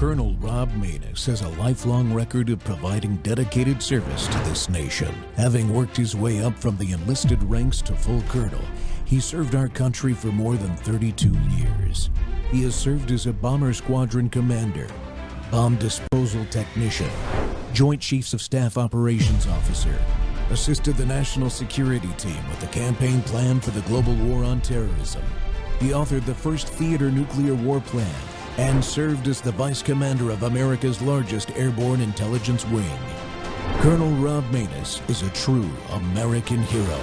Colonel Rob Maness has a lifelong record of providing dedicated service to this nation. Having worked his way up from the enlisted ranks to full colonel, he served our country for more than 32 years. He has served as a bomber squadron commander, bomb disposal technician, Joint Chiefs of Staff Operations Officer, assisted the National Security Team with the campaign plan for the global war on terrorism. He authored the first theater nuclear war plan and served as the Vice Commander of America's largest airborne intelligence wing. Colonel Rob Maness is a true American hero.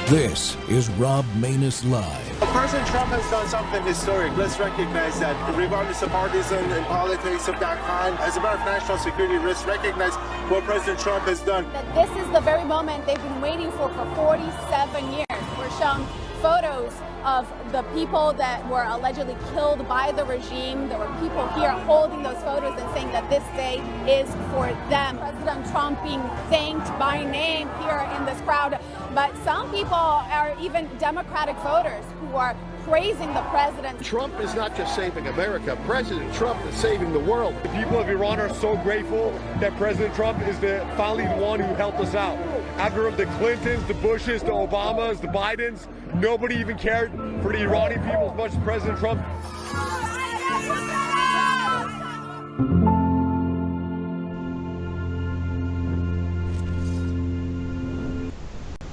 This is Rob Maness Live. President Trump has done something historic. Let's recognize that, regardless of partisan and politics of that kind. As a matter of national security, let's recognize what President Trump has done. That this is the very moment they've been waiting for 47 years. We're shown photos of the people that were allegedly killed by the regime. There were people here holding those photos and saying that this day is for them. President Trump being thanked by name here in this crowd. But some people are even Democratic voters who are praising the president. Trump is not just saving America. President Trump is saving the world. The people of Iran are so grateful that President Trump is finally the one who helped us out. After the Clintons, the Bushes, the Obamas, the Bidens, nobody even cared for the Iranian people as much as President Trump.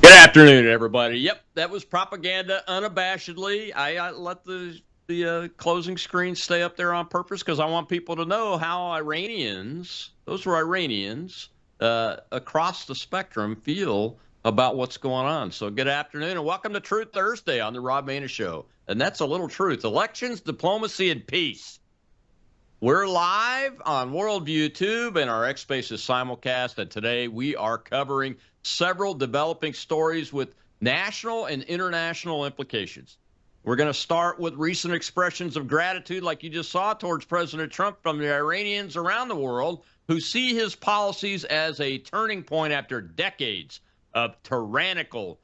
Good afternoon, everybody. Yep, that was propaganda unabashedly. I let the closing screen stay up there on purpose because I want people to know how Iranians, those were Iranians, across the spectrum feel about what's going on. So good afternoon and welcome to Truth Thursday on the Rob Maness Show. And that's a little truth. Elections, diplomacy, and peace. We're live on Worldview Tube and our X Spaces simulcast. And today we are covering several developing stories with national and international implications. We're going to start with recent expressions of gratitude, like you just saw, towards President Trump from the Iranians around the world who see his policies as a turning point after decades of tyrannical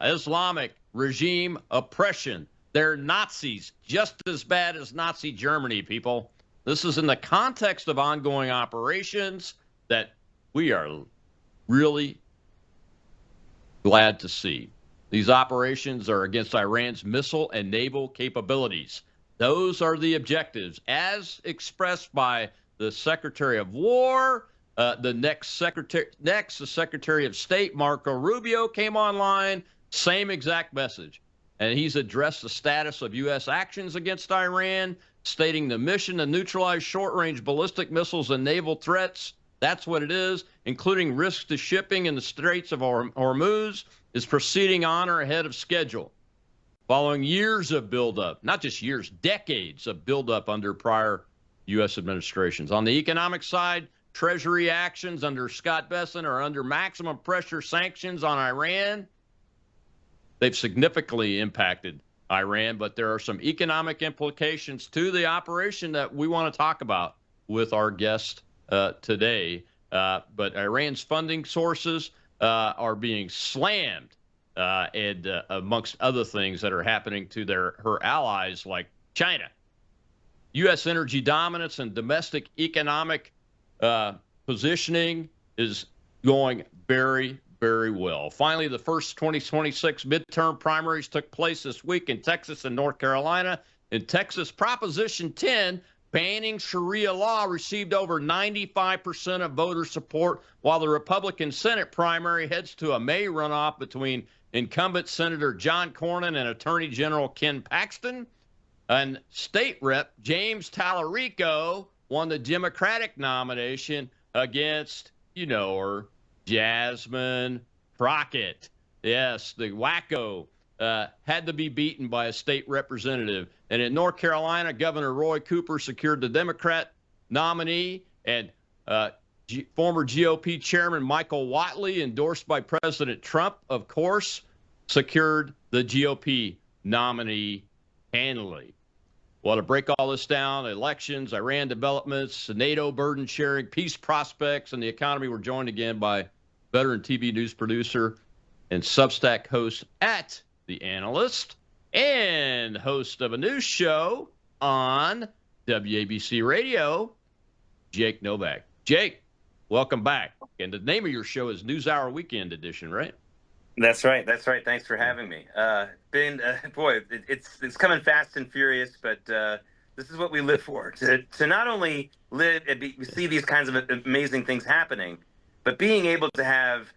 Islamic regime oppression. They're Nazis, just as bad as Nazi Germany, people. This is in the context of ongoing operations that we are really glad to see. These operations are against Iran's missile and naval capabilities. Those are the objectives, as expressed by the Secretary of War. The Secretary of State, Marco Rubio, came online. Same exact message. And he's addressed the status of U.S. actions against Iran, stating the mission to neutralize short-range ballistic missiles and naval threats. That's what it is, including risks to shipping in the Straits of Hormuz, is proceeding on or ahead of schedule. Following years of buildup, not just years, decades of buildup under prior U.S. administrations. On the economic side, Treasury actions under Scott Bessent are under maximum pressure sanctions on Iran. They've significantly impacted Iran, but there are some economic implications to the operation that we want to talk about with our guest today. But Iran's funding sources are being slammed, and amongst other things that are happening to her allies like China. U.S. energy dominance and domestic economic positioning is going very, very well. Finally, the first 2026 midterm primaries took place this week in Texas and North Carolina. In Texas, Proposition 10, banning Sharia law, received over 95% of voter support, while the Republican Senate primary heads to a May runoff between incumbent Senator John Cornyn and Attorney General Ken Paxton. And State Rep James Talarico won the Democratic nomination against, you know her, Jasmine Crockett. Yes, the wacko had to be beaten by a state representative. And in North Carolina, Governor Roy Cooper secured the Democrat nominee, and former GOP Chairman Michael Whatley, endorsed by President Trump, of course, secured the GOP nominee handily. Well, to break all this down, elections, Iran developments, NATO burden sharing, peace prospects, and the economy, we're joined again by veteran TV news producer and Substack host at The Analyst, and host of a news show on WABC Radio, Jake Novak. Jake, welcome back. And the name of your show is NewsHour Weekend Edition, right? That's right. That's right. Thanks for having me. It's coming fast and furious, but this is what we live for. To not only live and see these kinds of amazing things happening, but being able to have.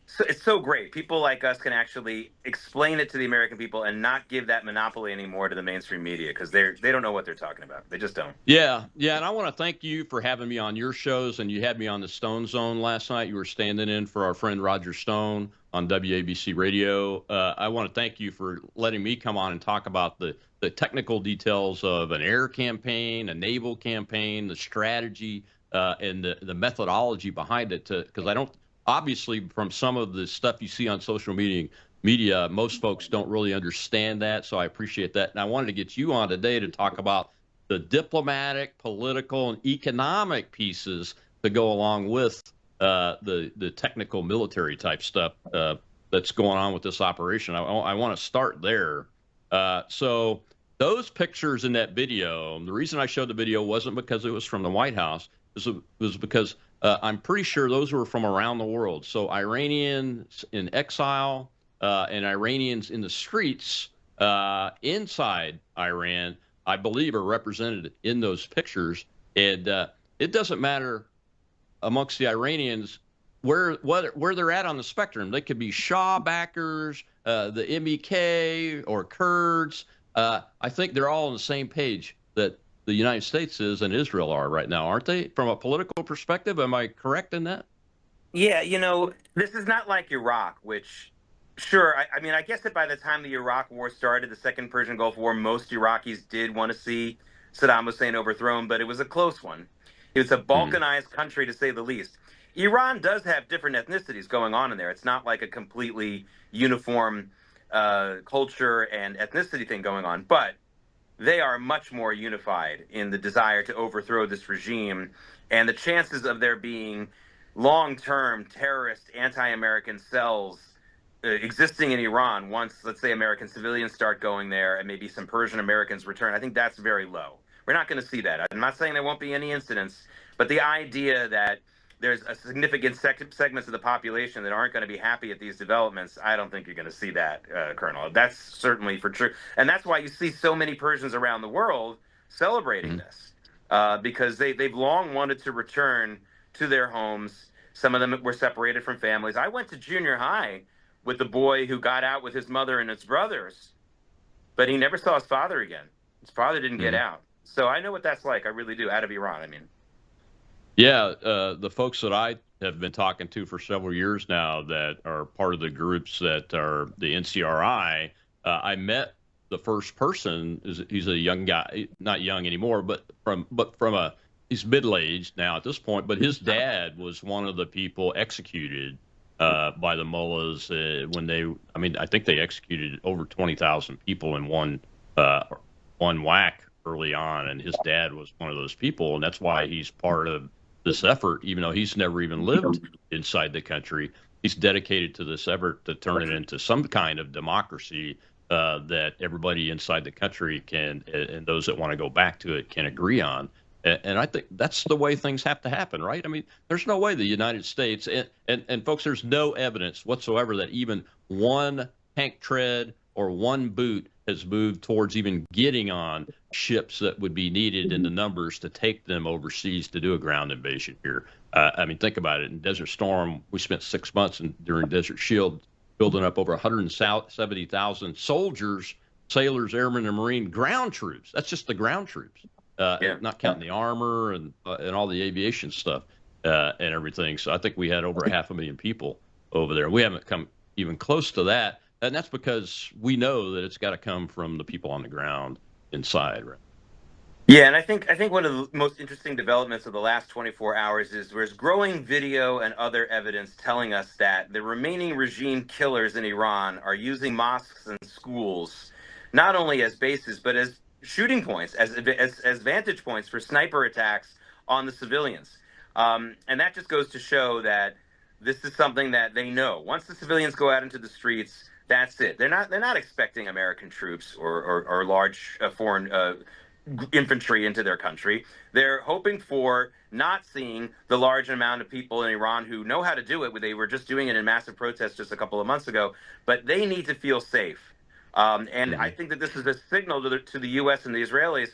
So it's so great. People like us can actually explain it to the American people and not give that monopoly anymore to the mainstream media because they don't know what they're talking about. They just don't. Yeah. And I want to thank you for having me on your shows. And you had me on the Stone Zone last night. You were standing in for our friend Roger Stone on WABC Radio. I want to thank you for letting me come on and talk about the technical details of an air campaign, a naval campaign, the strategy, and the methodology behind it. Because I don't. Obviously, from some of the stuff you see on social media, most folks don't really understand that, so I appreciate that. And I wanted to get you on today to talk about the diplomatic, political, and economic pieces to go along with the technical military type stuff that's going on with this operation. I want to start there. So those pictures in that video, the reason I showed the video wasn't because it was from the White House. It was because I'm pretty sure those were from around the world. So Iranians in exile and Iranians in the streets inside Iran, I believe, are represented in those pictures. And it doesn't matter amongst the Iranians where they're at on the spectrum. They could be Shah backers, the MEK, or Kurds. I think they're all on the same page that the United States is and Israel are right now, aren't they? From a political perspective, am I correct in that? Yeah, this is not like Iraq, which, sure, I mean, I guess that by the time the Iraq War started, the Second Persian Gulf War, most Iraqis did want to see Saddam Hussein overthrown, but it was a close one. It was a balkanized country, to say the least. Iran does have different ethnicities going on in there. It's not like a completely uniform culture and ethnicity thing going on, but they are much more unified in the desire to overthrow this regime, and the chances of there being long-term terrorist anti-American cells existing in Iran once, let's say, American civilians start going there and maybe some Persian Americans return, I think that's very low. We're not going to see that. I'm not saying there won't be any incidents, but the idea that there's a significant segments of the population that aren't going to be happy at these developments, I don't think you're going to see that, Colonel. That's certainly for true. And that's why you see so many Persians around the world celebrating this, because they've long wanted to return to their homes. Some of them were separated from families. I went to junior high with the boy who got out with his mother and his brothers, but he never saw his father again. His father didn't get out. So I know what that's like. I really do, out of Iran, I mean. Yeah, the folks that I have been talking to for several years now that are part of the groups that are the NCRI, I met the first person. He's a young guy, not young anymore, but he's middle-aged now at this point. But his dad was one of the people executed by the mullahs I think they executed over 20,000 people in one whack early on, and his dad was one of those people, and that's why he's part of this effort, even though he's never even lived inside the country. He's dedicated to this effort to turn it into some kind of democracy that everybody inside the country can, and those that want to go back to it, can agree on. And I think that's the way things have to happen, right? I mean, there's no way the United States, and folks, there's no evidence whatsoever that even one tank tread or one boot has moved towards even getting on ships that would be needed in the numbers to take them overseas to do a ground invasion here. I mean, think about it. In Desert Storm, we spent 6 months during Desert Shield building up over 170,000 soldiers, sailors, airmen, and Marine ground troops. That's just the ground troops, not counting the armor and all the aviation stuff and everything. So I think we had over 500,000 people over there. We haven't come even close to that. And that's because we know that it's got to come from the people on the ground inside, right? Yeah, and I think one of the most interesting developments of the last 24 hours is there's growing video and other evidence telling us that the remaining regime killers in Iran are using mosques and schools not only as bases but as shooting points, as vantage points for sniper attacks on the civilians. And that just goes to show that this is something that they know. Once the civilians go out into the streets, That's it. They're not expecting American troops or large foreign infantry into their country. They're hoping for not seeing the large amount of people in Iran who know how to do it. They were just doing it in massive protests just a couple of months ago, but they need to feel safe. And I think that this is a signal to the U.S. and the Israelis.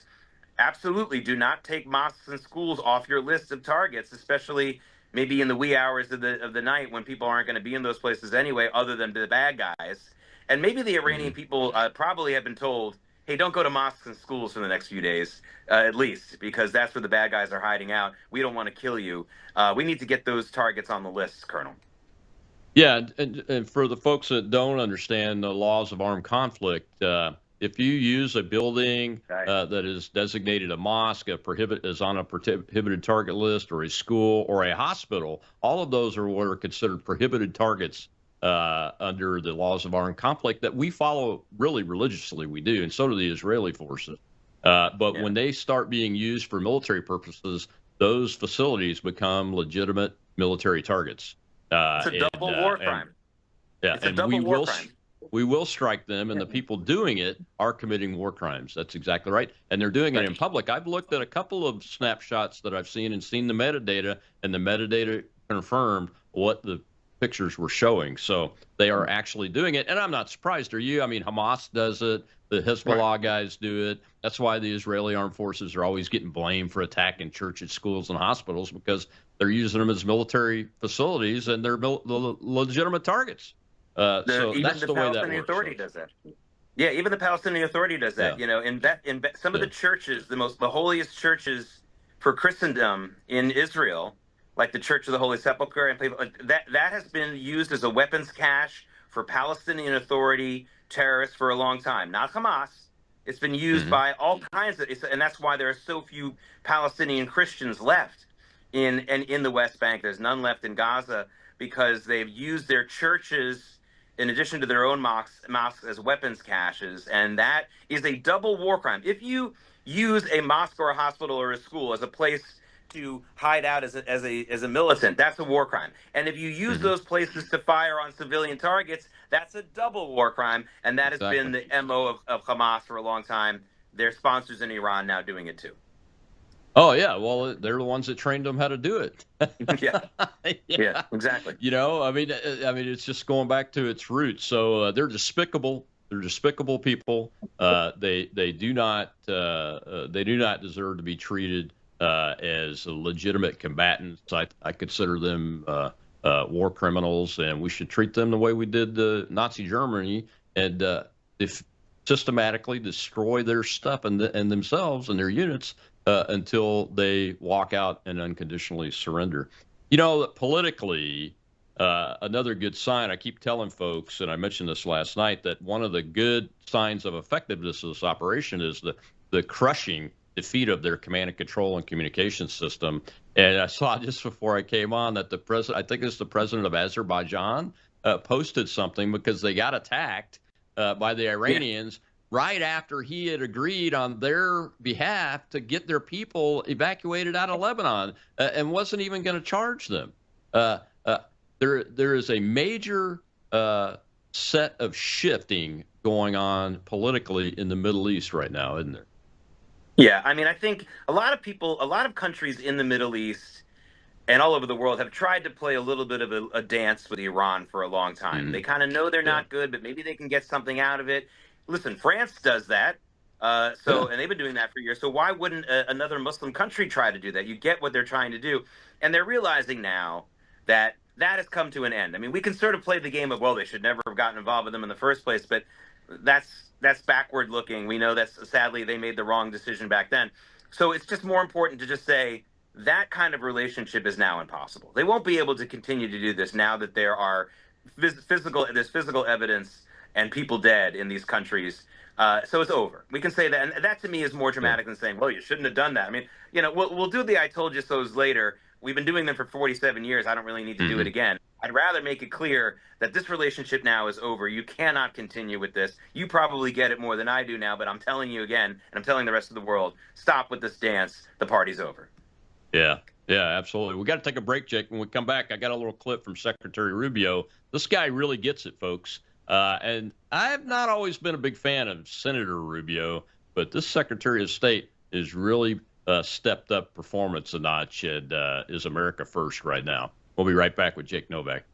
Absolutely, do not take mosques and schools off your list of targets, especially maybe in the wee hours of the night when people aren't going to be in those places anyway, other than the bad guys. And maybe the Iranian people probably have been told, hey, don't go to mosques and schools for the next few days, at least, because that's where the bad guys are hiding out. We don't want to kill you. We need to get those targets on the list, Colonel. Yeah, and for the folks that don't understand the laws of armed conflict, if you use a building that is designated a mosque, is on a prohibited target list, or a school or a hospital, all of those are what are considered prohibited targets under the laws of armed conflict that we follow really religiously. We do, and so do the Israeli forces. But when they start being used for military purposes, those facilities become legitimate military targets. It's a double war crime. It's a double war crime. We will strike them, and the people doing it are committing war crimes. That's exactly right. And they're doing it in public. I've looked at a couple of snapshots that I've seen and seen the metadata, and the metadata confirmed what the pictures were showing. So they are actually doing it. And I'm not surprised, are you? I mean, Hamas does it. The Hezbollah guys do it. That's why the Israeli armed forces are always getting blamed for attacking churches, schools, and hospitals, because they're using them as military facilities and they're legitimate targets. So that's the way that works. Palestinian Authority does that. Yeah, even the Palestinian Authority does that. Yeah. You know, in some of the churches, the holiest churches for Christendom in Israel, like the Church of the Holy Sepulchre, and that has been used as a weapons cache for Palestinian Authority terrorists for a long time. Not Hamas. It's been used by all kinds of, and that's why there are so few Palestinian Christians left in the West Bank. There's none left in Gaza because they've used their churches in addition to their own mosques as weapons caches, and that is a double war crime. If you use a mosque or a hospital or a school as a place to hide out as a militant, that's a war crime. And if you use those places to fire on civilian targets, that's a double war crime, and that has been the MO of Hamas for a long time. Their sponsors in Iran now doing it too. Oh, yeah. Well, they're the ones that trained them how to do it. Yeah, exactly. You know, I mean, it's just going back to its roots. So they're despicable. They're despicable people. They do not deserve to be treated as legitimate combatants. I consider them war criminals, and we should treat them the way we did the Nazi Germany, and systematically destroy their stuff and themselves and their units until they walk out and unconditionally surrender. You know, politically, another good sign, I keep telling folks, and I mentioned this last night, that one of the good signs of effectiveness of this operation is the crushing defeat of their command and control and communication system. And I saw just before I came on that the president, I think it's the president of Azerbaijan, posted something because they got attacked by the Iranians right after he had agreed on their behalf to get their people evacuated out of Lebanon and wasn't even going to charge them. There is a major set of shifting going on politically in the Middle East right now, isn't there? Yeah, I mean, I think a lot of countries in the Middle East and all over the world have tried to play a little bit of a dance with Iran for a long time. They kind of know they're not good, but maybe they can get something out of it. Listen, France does that, and they've been doing that for years. So why wouldn't another Muslim country try to do that? You get what they're trying to do, and they're realizing now that has come to an end. I mean, we can sort of play the game of, well, they should never have gotten involved with them in the first place, but that's backward looking. We know that sadly they made the wrong decision back then. So it's just more important to just say that kind of relationship is now impossible. They won't be able to continue to do this now that there are physical evidence and people dead in these countries. So it's over. We can say that, and that to me is more dramatic than saying, well, you shouldn't have done that. I mean, you know, we'll do the I told you so's later. We've been doing them for 47 years. I don't really need to do it again. I'd rather make it clear that this relationship now is over. You cannot continue with this. You probably get it more than I do now, but I'm telling you again, and I'm telling the rest of the world, stop with this dance. The party's over. Yeah, absolutely. We got to take a break, Jake. When we come back, I got a little clip from Secretary Rubio. This guy really gets it, folks. And I have not always been a big fan of Senator Rubio, but this Secretary of State is really stepped up performance a notch and is America first right now. We'll be right back with Jake Novak.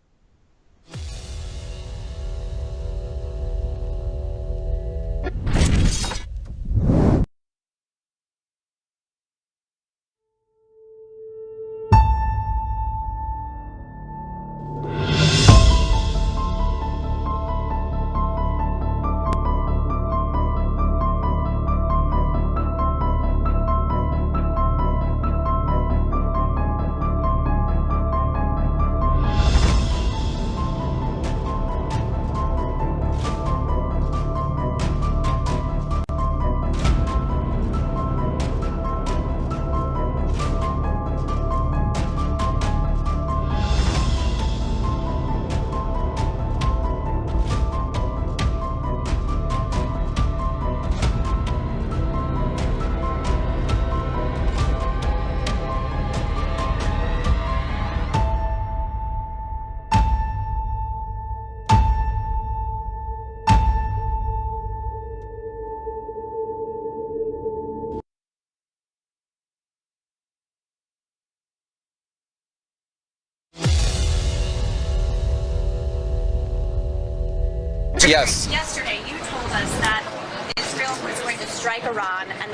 Yes. Yesterday, you told us that Israel was going to strike Iran, and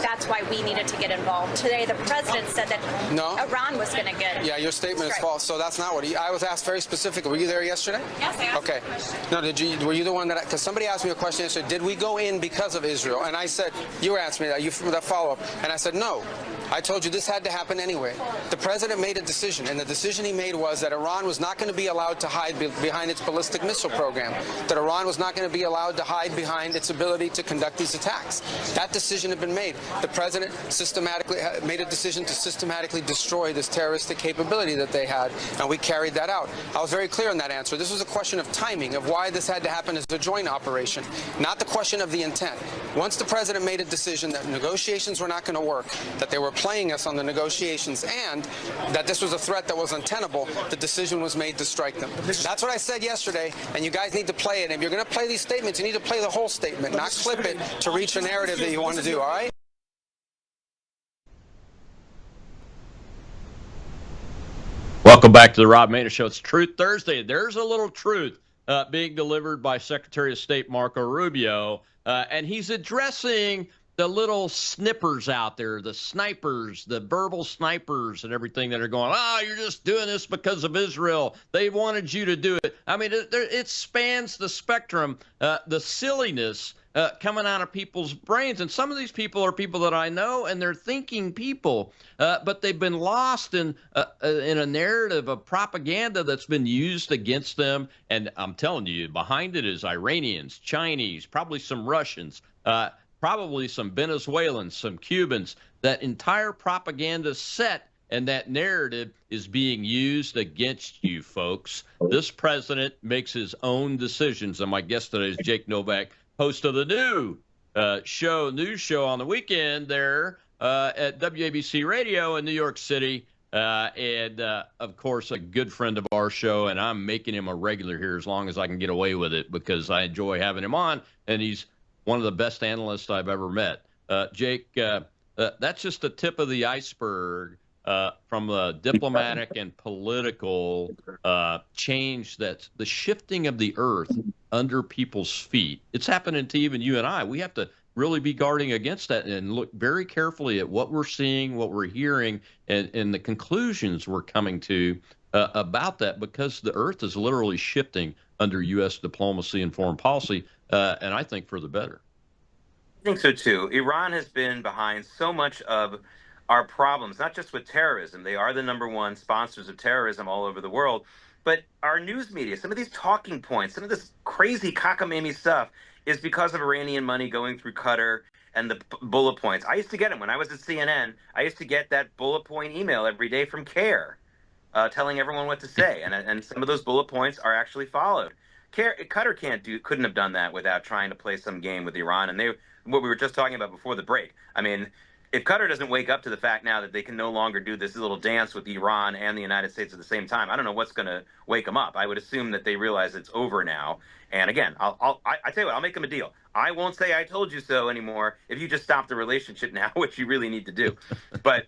that's why we needed to get involved. Today, the president said that Iran was going to get. Yeah, your statement is false. So that's not what I was asked very specifically. Were you there yesterday? Yes, I asked okay. you a question. No, were you the one that? Because somebody asked me a question yesterday. Did we go in because of Israel? And I said, you were asking me that follow up, and I said no. I told you this had to happen anyway. The president made a decision, and the decision he made was that Iran was not going to be allowed to hide behind its ballistic missile program, that Iran was not going to be allowed to hide behind its ability to conduct these attacks. That decision had been made. The president systematically made a decision to systematically destroy this terroristic capability that they had, and we carried that out. I was very clear in that answer. This was a question of timing, of why this had to happen as a joint operation, not the question of the intent. Once the president made a decision that negotiations were not going to work, that they were playing us on the negotiations, and that this was a threat that was untenable, the decision was made to strike them. That's what I said yesterday, and you guys need to play it. And if you're going to play these statements, you need to play the whole statement, not clip it to reach a narrative that you want to do, all right? Welcome back to the Rob Maness Show. It's Truth Thursday. There's a little truth being delivered by Secretary of State Marco Rubio, and he's addressing the little snippers out there, the snipers, the verbal snipers and everything that are going, you're just doing this because of Israel. They wanted you to do it. I mean, it spans the spectrum, the silliness coming out of people's brains. And some of these people are people that I know, and they're thinking people, but they've been lost in a narrative of propaganda that's been used against them. And I'm telling you, behind it is Iranians, Chinese, probably some Russians, probably some Venezuelans, some Cubans. That entire propaganda set and that narrative is being used against you, folks. This president makes his own decisions. And my guest today is Jake Novak, host of the new news show on the weekend there at WABC Radio in New York City. And, of course, a good friend of our show, and I'm making him a regular here as long as I can get away with it because I enjoy having him on, and he's one of the best analysts I've ever met. Jake, that's just the tip of the iceberg from the diplomatic and political change, that's the shifting of the earth under people's feet. It's happening to even you and I. We have to really be guarding against that and look very carefully at what we're seeing, what we're hearing, and the conclusions we're coming to about that, because the earth is literally shifting under U.S. diplomacy and foreign policy, and I think for the better. I think so, too. Iran has been behind so much of our problems, not just with terrorism. They are the number one sponsors of terrorism all over the world. But our news media, some of these talking points, some of this crazy cockamamie stuff is because of Iranian money going through Qatar and the bullet points. I used to get them when I was at CNN. I used to get that bullet point email every day from CARE telling everyone what to say. And some of those bullet points are actually followed. Qatar couldn't have done that without trying to play some game with Iran. And what we were just talking about before the break. I mean, if Qatar doesn't wake up to the fact now that they can no longer do this little dance with Iran and the United States at the same time, I don't know what's going to wake them up. I would assume that they realize it's over now. And again, I tell you what, I'll make them a deal. I won't say I told you so anymore if you just stop the relationship now, which you really need to do. But,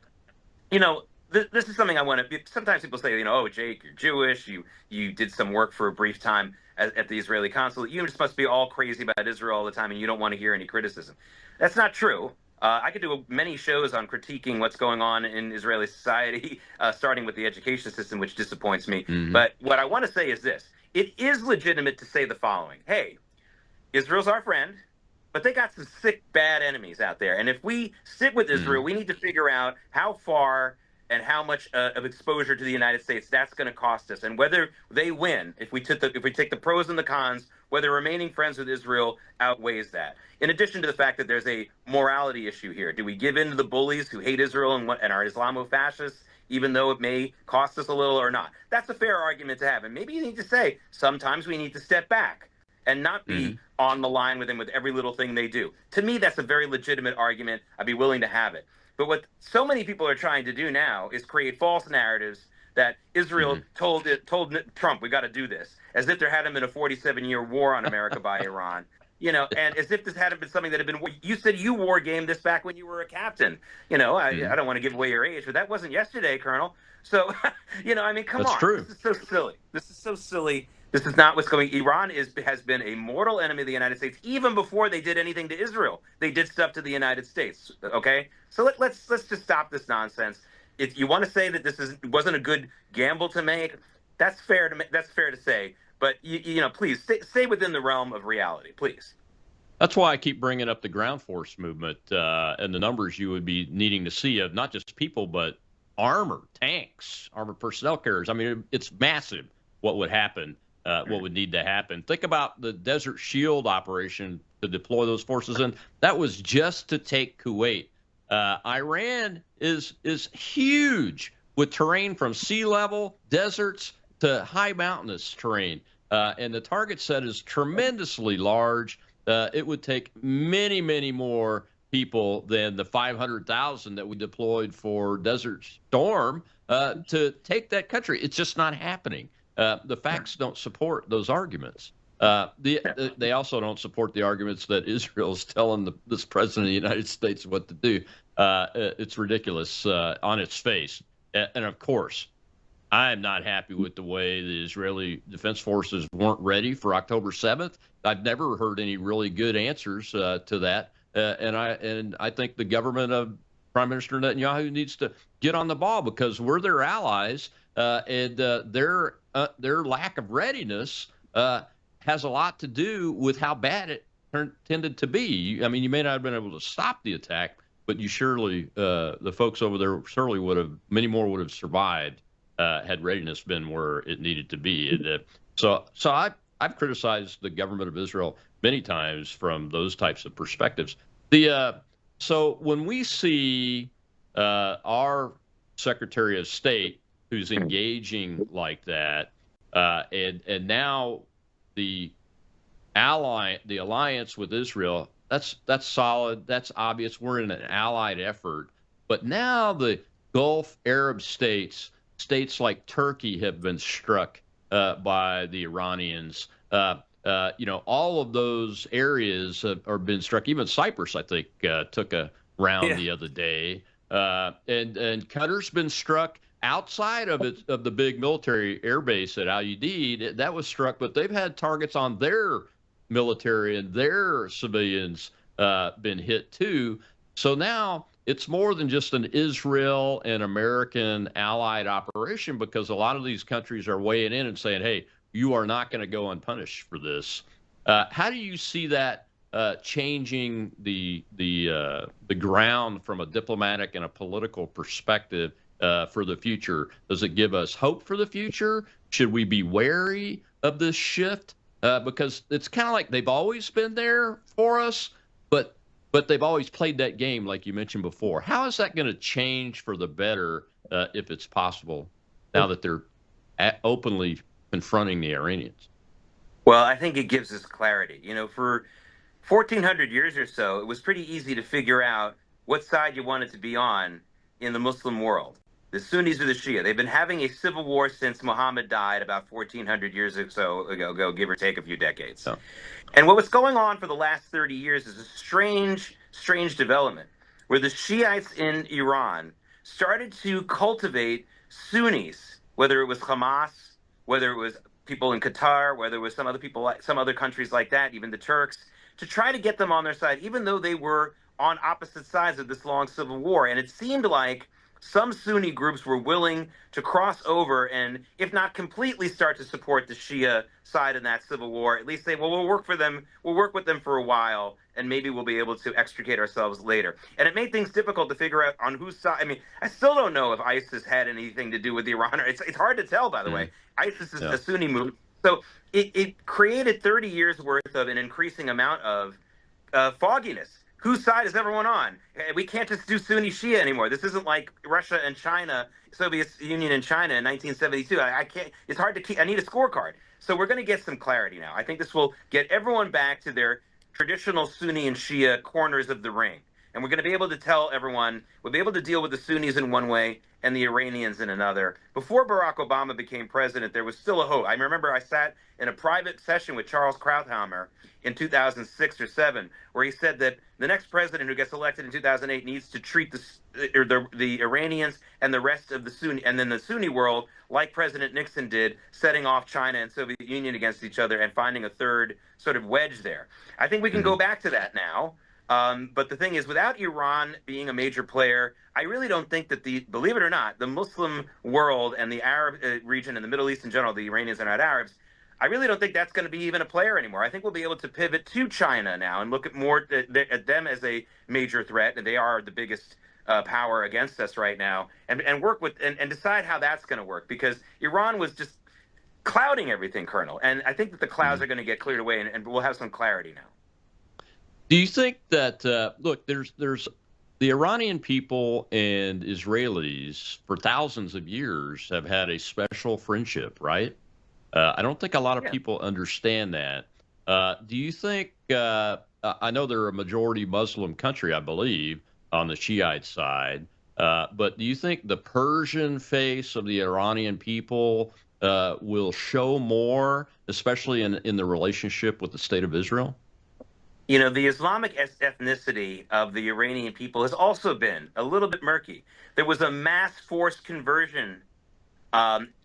this is something I want to. Sometimes people say, oh, Jake, you're Jewish. You did some work for a brief time at the Israeli consulate. You just must be all crazy about Israel all the time, and you don't want to hear any criticism. That's not true. I could do many shows on critiquing what's going on in Israeli society, starting with the education system, which disappoints me. Mm-hmm. But what I want to say is this. It is legitimate to say the following. Hey, Israel's our friend, but they got some sick, bad enemies out there. And if we sit with Israel, we need to figure out how far and how much of exposure to the United States that's going to cost us, and whether they win, if we take the pros and the cons, whether remaining friends with Israel outweighs that. In addition to the fact that there's a morality issue here. Do we give in to the bullies who hate Israel and are Islamo-fascists, even though it may cost us a little or not? That's a fair argument to have. And maybe you need to say, sometimes we need to step back and not be on the line with them with every little thing they do. To me, that's a very legitimate argument. I'd be willing to have it. But what so many people are trying to do now is create false narratives that Israel told Trump, we got to do this, as if there hadn't been a 47-year war on America by Iran. And as if this hadn't been something that had been. You said you war gamed this back when you were a captain. I don't want to give away your age, but that wasn't yesterday, Colonel. So, come That's on. True. This is so silly. This is so silly. This is not what's going. Iran has been a mortal enemy of the United States even before they did anything to Israel. They did stuff to the United States. Okay, so let's just stop this nonsense. If you want to say that this wasn't a good gamble to make, that's fair to say. But please stay within the realm of reality, please. That's why I keep bringing up the ground force movement and the numbers you would be needing to see of not just people but armor, tanks, armored personnel carriers. I mean, it's massive. What would happen? What would need to happen? Think about the Desert Shield operation to deploy those forces in. That was just to take Kuwait. Iran is huge with terrain from sea level, deserts to high mountainous terrain. And the target set is tremendously large. It would take many, many more people than the 500,000 that we deployed for Desert Storm to take that country. It's just not happening. The facts don't support those arguments. They also don't support the arguments that Israel's telling this president of the United States what to do. It's ridiculous on its face. And of course, I am not happy with the way the Israeli Defense Forces weren't ready for October 7th. I've never heard any really good answers to that. And I think the government of Prime Minister Netanyahu needs to get on the ball because we're their allies, and their lack of readiness has a lot to do with how bad it tended to be. I mean, you may not have been able to stop the attack, but you surely, the folks over there surely many more would have survived had readiness been where it needed to be. And so I've criticized the government of Israel many times from those types of perspectives. So when we see our Secretary of State who's engaging like that, and now the alliance with Israel, that's solid, that's obvious. We're in an allied effort. But now the Gulf Arab states like Turkey have been struck by the Iranians. All of those areas have been struck. Even Cyprus, I think, took a round the other day. And Qatar's been struck outside of the big military air base at Al Udeid. That was struck, but they've had targets on their military and their civilians been hit too. So now it's more than just an Israel and American allied operation, because a lot of these countries are weighing in and saying, hey, you are not going to go unpunished for this. How do you see that changing the ground from a diplomatic and a political perspective for the future? Does it give us hope for the future? Should we be wary of this shift? Because it's kind of like they've always been there for us, but they've always played that game, like you mentioned before. How is that going to change for the better, if it's possible, now that they're openly confronting the Iranians? Well, I think it gives us clarity. For 1,400 years or so, it was pretty easy to figure out what side you wanted to be on in the Muslim world, the Sunnis or the Shia. They've been having a civil war since Muhammad died about 1,400 years or so ago, give or take a few decades. Oh. And what was going on for the last 30 years is a strange development where the Shiites in Iran started to cultivate Sunnis, whether it was Hamas, whether it was people in Qatar, whether it was some other people, like some other countries like that, even the Turks, to try to get them on their side, even though they were on opposite sides of this long civil war. And it seemed like some Sunni groups were willing to cross over and, if not completely start to support the Shia side in that civil war, at least say, well, we'll work with them for a while, and maybe we'll be able to extricate ourselves later. And it made things difficult to figure out on whose side. I mean, I still don't know if ISIS had anything to do with Iran. It's hard to tell, by the way. ISIS is a Sunni movement. So it created 30 years worth of an increasing amount of fogginess. Whose side is everyone on? We can't just do Sunni Shia anymore. This isn't like Russia and China, Soviet Union and China in 1972. I can't. It's hard to keep. I need a scorecard. So we're going to get some clarity now. I think this will get everyone back to their traditional Sunni and Shia corners of the ring. And we're going to be able to tell everyone, we'll be able to deal with the Sunnis in one way and the Iranians in another. Before Barack Obama became president, there was still a hope. I remember I sat in a private session with Charles Krauthammer in 2006 or 7, where he said that the next president who gets elected in 2008 needs to treat the Iranians and the rest of the Sunni, and then the Sunni world, like President Nixon did, setting off China and Soviet Union against each other and finding a third sort of wedge there. I think we can go back to that now. But the thing is, without Iran being a major player, I really don't think that believe it or not, the Muslim world and the Arab region and the Middle East in general, the Iranians are not Arabs, I really don't think that's going to be even a player anymore. I think we'll be able to pivot to China now and look at more at them as a major threat, and they are the biggest power against us right now, and work with and decide how that's going to work, because Iran was just clouding everything, Colonel, and I think that the clouds are going to get cleared away, and we'll have some clarity now. Do you think that look, there's the Iranian people and Israelis for thousands of years have had a special friendship, right? I don't think a lot of people understand that. Do you think, I know they're a majority Muslim country, I believe, on the Shiite side, but do you think the Persian face of the Iranian people will show more, especially in the relationship with the State of Israel? You know, the Islamic ethnicity of the Iranian people has also been a little bit murky. There was a mass forced conversion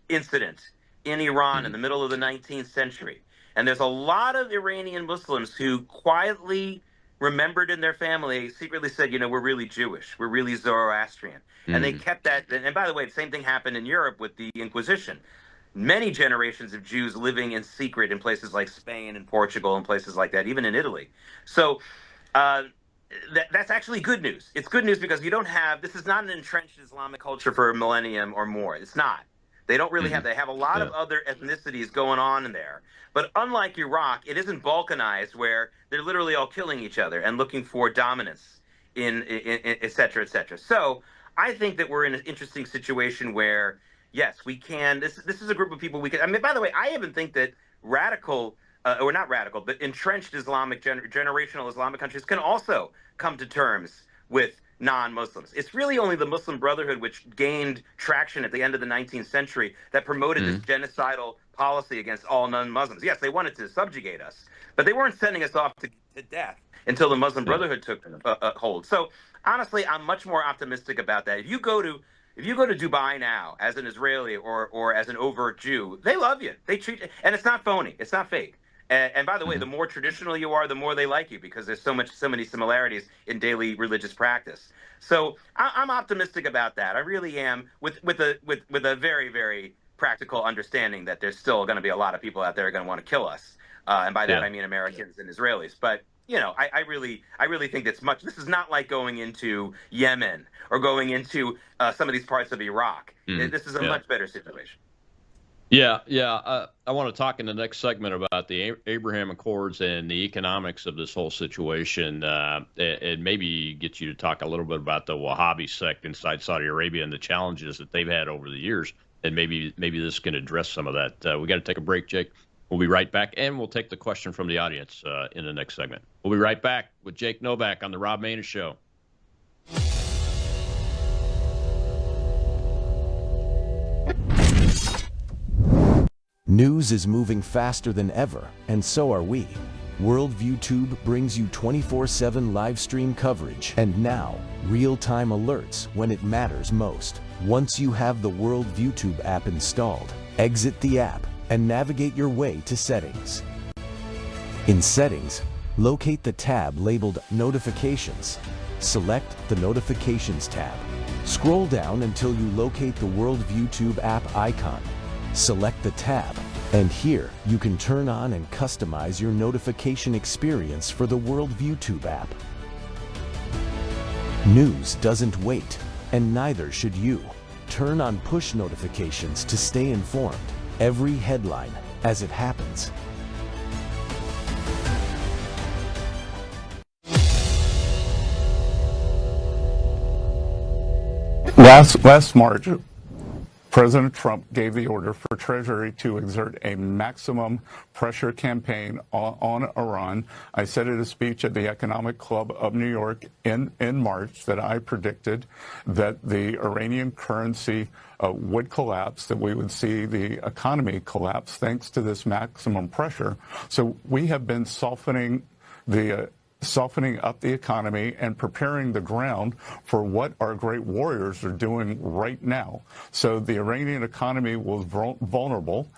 incident in Iran in the middle of the 19th century. And there's a lot of Iranian Muslims who quietly remembered in their family, secretly said, you know, we're really Jewish, we're really Zoroastrian. And they kept that. And by the way, the same thing happened in Europe with the Inquisition. Many generations of Jews living in secret in places like Spain and Portugal and places like that, even in Italy. So that's actually good news. It's good news because you don't have, this is not an entrenched Islamic culture for a millennium or more. It's not. They don't really have, they have a lot of other ethnicities going on in there. But unlike Iraq, it isn't balkanized where they're literally all killing each other and looking for dominance in et cetera, et cetera. So I think that we're in an interesting situation where, yes, we can, this is a group of people we can, I mean, by the way, I even think that radical, or not radical, but entrenched Islamic, generational Islamic countries can also come to terms with non-Muslims. It's really only the Muslim Brotherhood, which gained traction at the end of the 19th century, that promoted this genocidal policy against all non-Muslims. Yes, they wanted to subjugate us, but they weren't sending us off to death until the Muslim Brotherhood took hold. So honestly, I'm much more optimistic about that. If you go to Dubai now as an Israeli or as an overt Jew, they love you. They treat you, and it's not phony. It's not fake. And by the way, the more traditional you are, the more they like you, because there's so many similarities in daily religious practice. So I'm optimistic about that. I really am, with a very, very practical understanding that there's still going to be a lot of people out there who are going to want to kill us. And by that I mean Americans and Israelis. But you know, I really think this is not like going into Yemen or going into some of these parts of Iraq. This is a much better situation. I want to talk in the next segment about the Abraham Accords and the economics of this whole situation, and maybe get you to talk a little bit about the Wahhabi sect inside Saudi Arabia and the challenges that they've had over the years, and maybe this can address some of that. We got to take a break, Jake. We'll be right back, and we'll take the question from the audience in the next segment. We'll be right back with Jake Novak on the Rob Maness Show. News is moving faster than ever, and so are we. WorldviewTube brings you 24/7 live stream coverage and now real-time alerts when it matters most. Once you have the WorldviewTube app installed, exit the app and navigate your way to Settings. In Settings, locate the tab labeled Notifications. Select the Notifications tab. Scroll down until you locate the WorldviewTube app icon. Select the tab, and here you can turn on and customize your notification experience for the WorldviewTube app. News doesn't wait, and neither should you. Turn on push notifications to stay informed. Every headline as it happens. Last March, President Trump gave the order for Treasury to exert a maximum pressure campaign on Iran. I said in a speech at the Economic Club of New York in March that I predicted that the Iranian currency would collapse, that we would see the economy collapse thanks to this maximum pressure. So we have been softening up the economy and preparing the ground for what our great warriors are doing right now. So the Iranian economy was vulnerable.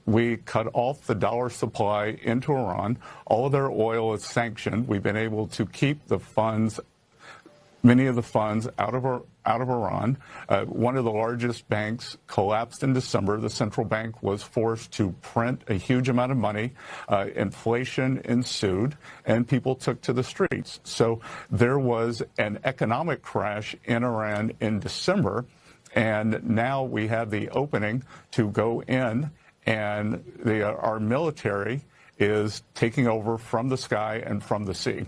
We cut off the dollar supply into Iran. All of their oil is sanctioned. We've been able to keep the funds, many of the funds out of Iran. One of the largest banks collapsed in December. The central bank was forced to print a huge amount of money. Inflation ensued, and people took to the streets. So there was an economic crash in Iran in December, and now we have the opening to go in, and our military is taking over from the sky and from the sea.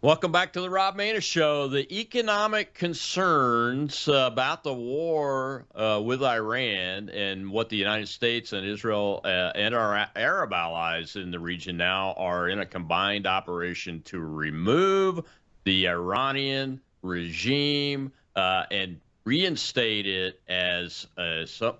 Welcome back to the Rob Maness Show. The economic concerns about the war with Iran and what the United States and Israel and our Arab allies in the region now are in a combined operation to remove the Iranian regime and reinstate it as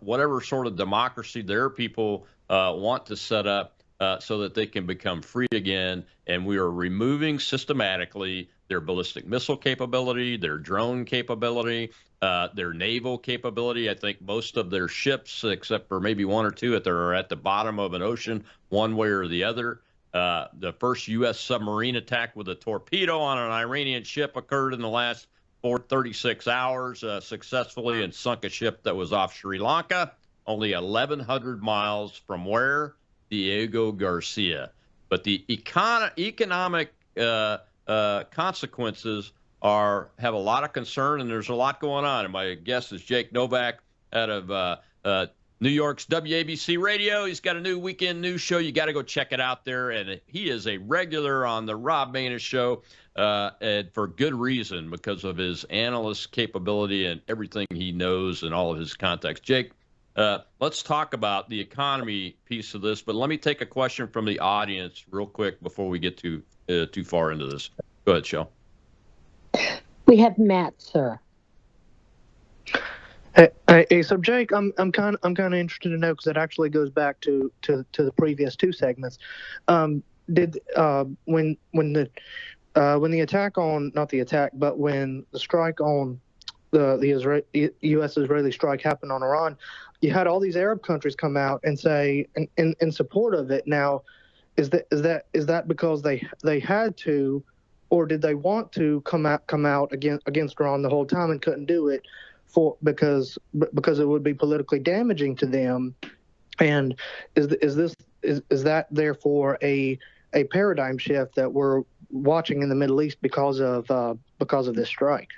whatever sort of democracy their people want to set up. So that they can become free again. And we are removing systematically their ballistic missile capability, their drone capability, their naval capability. I think most of their ships, except for maybe one or two, are at the bottom of an ocean, one way or the other. The first U.S. submarine attack with a torpedo on an Iranian ship occurred in the last 36 hours successfully and sunk a ship that was off Sri Lanka, only 1,100 miles from where? Diego Garcia. But the economic consequences have a lot of concern, and there's a lot going on. And my guest is Jake Novak out of New York's WABC Radio. He's got a new weekend news show. You got to go check it out there. And he is a regular on the Rob Maness Show, and for good reason, because of his analyst capability and everything he knows and all of his contacts. Jake, let's talk about the economy piece of this, but let me take a question from the audience real quick before we get too far into this. Go ahead, Shel. We have Matt, sir. Hey, so Jake, I'm kind of interested to know, because it actually goes back to the previous two segments. When the attack on, not the attack, but when the strike on the U.S.-Israeli strike happened on Iran, you had all these Arab countries come out and say in support of it. Now, is that because they had to, or did they want to come out against Iran the whole time and couldn't do it because it would be politically damaging to them? And is that therefore a paradigm shift that we're watching in the Middle East because of this strike?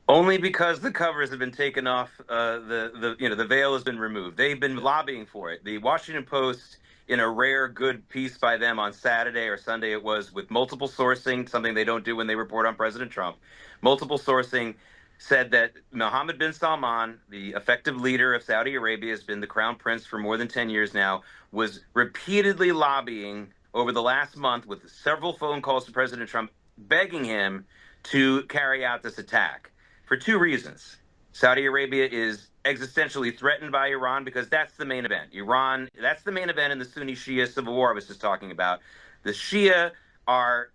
Only because the covers have been taken off. The veil has been removed. They've been lobbying for it. The Washington Post, in a rare good piece by them on Saturday or Sunday, it was, with multiple sourcing, something they don't do when they report on President Trump. Multiple sourcing said that Mohammed bin Salman, the effective leader of Saudi Arabia, has been the crown prince for more than 10 years now, was repeatedly lobbying over the last month with several phone calls to President Trump, begging him to carry out this attack. For two reasons. Saudi Arabia is existentially threatened by Iran, because that's the main event. Iran, that's the main event in the Sunni-Shia civil war I was just talking about. The Shia are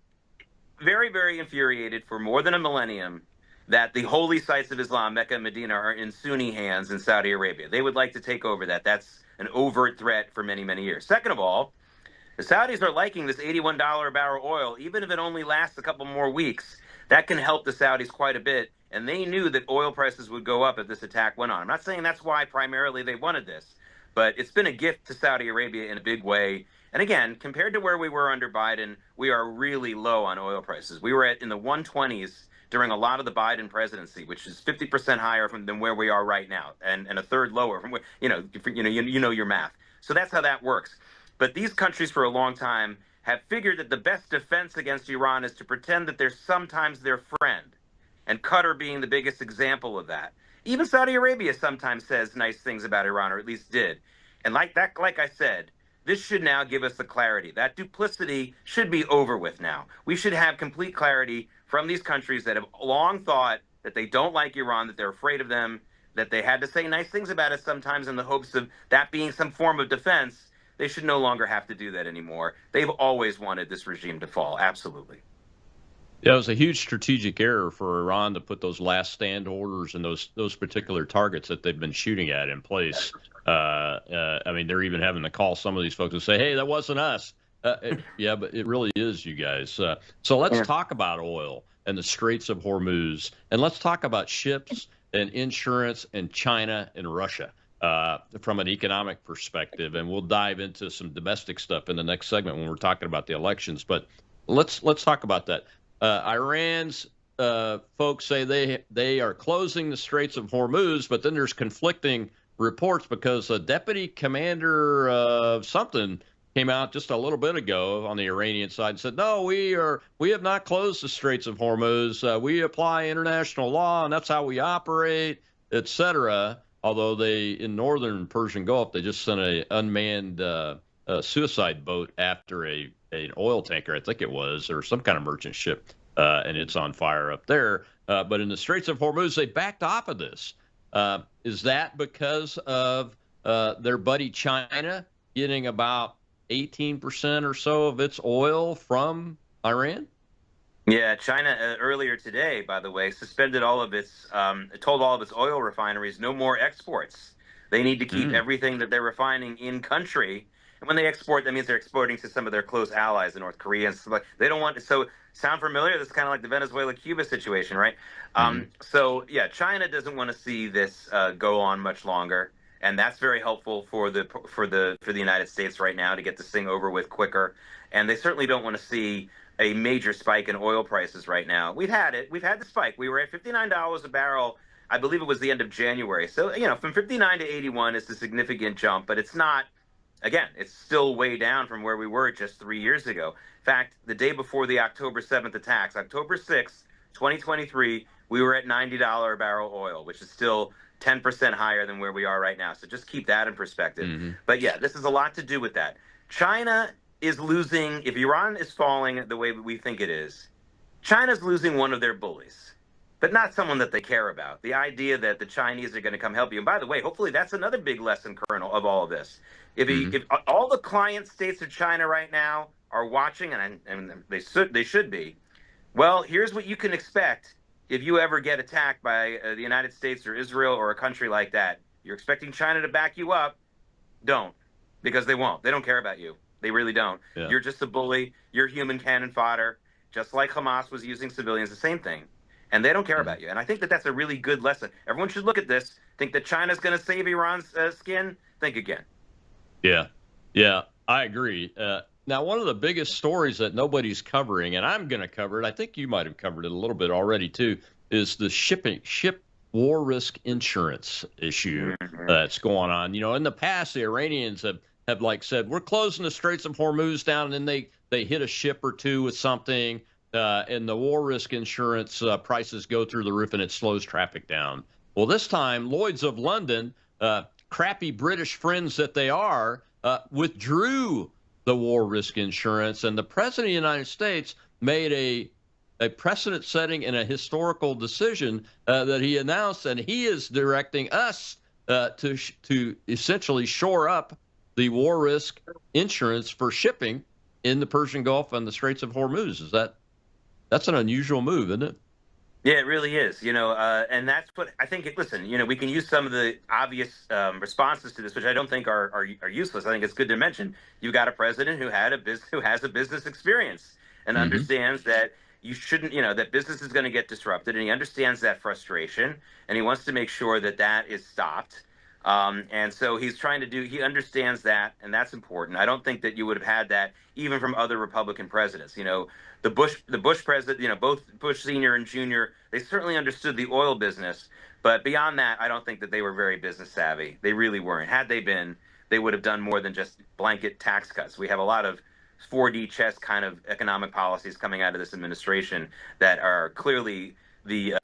very, very infuriated for more than a millennium that the holy sites of Islam, Mecca and Medina, are in Sunni hands in Saudi Arabia. They would like to take over that. That's an overt threat for many, many years. Second of all, the Saudis are liking this $81 a barrel oil, even if it only lasts a couple more weeks. That can help the Saudis quite a bit, and they knew that oil prices would go up if this attack went on. I'm not saying that's why primarily they wanted this, but it's been a gift to Saudi Arabia in a big way. And again, compared to where we were under Biden, we are really low on oil prices. We were in the 120s during a lot of the Biden presidency, which is 50% higher than where we are right now, and a third lower from where, you know your math. So that's how that works. But these countries for a long time have figured that the best defense against Iran is to pretend that they're sometimes their friend, and Qatar being the biggest example of that. Even Saudi Arabia sometimes says nice things about Iran, or at least did. And like I said, this should now give us the clarity. That duplicity should be over with now. We should have complete clarity from these countries that have long thought that they don't like Iran, that they're afraid of them, that they had to say nice things about it sometimes in the hopes of that being some form of defense. They should no longer have to do that anymore. They've always wanted this regime to fall. Absolutely. Yeah, it was a huge strategic error for Iran to put those last stand orders and those particular targets that they've been shooting at in place. I mean, they're even having to call some of these folks and say, hey, that wasn't us. Yeah, but it really is you guys. So let's talk about oil and the Straits of Hormuz. And let's talk about ships and insurance and China and Russia from an economic perspective. And we'll dive into some domestic stuff in the next segment when we're talking about the elections. But let's talk about that. Iran's folks say they are closing the Straits of Hormuz, but then there's conflicting reports because a deputy commander of something came out just a little bit ago on the Iranian side and said, no, we have not closed the Straits of Hormuz. We apply international law, and that's how we operate, etc. Although in northern Persian Gulf, they just sent an unmanned suicide boat after an oil tanker, I think it was, or some kind of merchant ship, and it's on fire up there. But in the Straits of Hormuz, they backed off of this. Is that because of their buddy China getting about 18% or so of its oil from Iran? Yeah, China earlier today, by the way, suspended told all of its oil refineries no more exports. They need to keep everything that they're refining in country. And when they export, that means they're exporting to some of their close allies, the North Korea and stuff like. They don't want to. So sound familiar? That's kind of like the Venezuela-Cuba situation, right? So yeah, China doesn't want to see this go on much longer, and that's very helpful for the United States right now to get this thing over with quicker. And they certainly don't want to see a major spike in oil prices right now. We've had it. We've had the spike. We were at $59 a barrel. I believe it was the end of January. So, from 59 to 81 is a significant jump, but it's not, again, it's still way down from where we were just 3 years ago. In fact, the day before the October 7th attacks, October 6th, 2023, we were at $90 a barrel oil, which is still 10% higher than where we are right now. So just keep that in perspective. But yeah, this has a lot to do with that. China is losing, if Iran is falling the way we think it is, China's losing one of their bullies, but not someone that they care about. The idea that the Chinese are going to come help you. And by the way, hopefully that's another big lesson, Colonel, of all of this. If all the client states of China right now are watching, and they should be, well, here's what you can expect if you ever get attacked by the United States or Israel or a country like that. You're expecting China to back you up. Don't, because they won't. They don't care about you. They really don't. Yeah. You're just a bully. You're human cannon fodder, just like Hamas was using civilians, the same thing. And they don't care about you. And I think that that's a really good lesson. Everyone should look at this. Think that China's going to save Iran's skin? Think again. Yeah, I agree. Now, one of the biggest stories that nobody's covering, and I'm going to cover it, I think you might have covered it a little bit already too, is the ship war risk insurance issue that's going on. In the past, the Iranians have said, we're closing the Straits of Hormuz down, and then they hit a ship or two with something, and the war risk insurance prices go through the roof, and it slows traffic down. Well, this time, Lloyd's of London, crappy British friends that they are, withdrew the war risk insurance, and the President of the United States made a precedent-setting and a historical decision that he announced, and he is directing us to essentially shore up the war risk insurance for shipping in the Persian Gulf and the Straits of Hormuz. That's an unusual move, isn't it? Yeah, it really is. And that's what I think. Listen, we can use some of the obvious responses to this, which I don't think are useless. I think it's good to mention. You've got a president who has a business experience and understands that you shouldn't, that business is going to get disrupted, and he understands that frustration, and he wants to make sure that that is stopped. And so he understands that, and that's important. I don't think that you would have had that even from other Republican presidents. The Bush president, both Bush Sr. and Jr., they certainly understood the oil business. But beyond that, I don't think that they were very business savvy. They really weren't. Had they been, they would have done more than just blanket tax cuts. We have a lot of 4D chess kind of economic policies coming out of this administration that are clearly the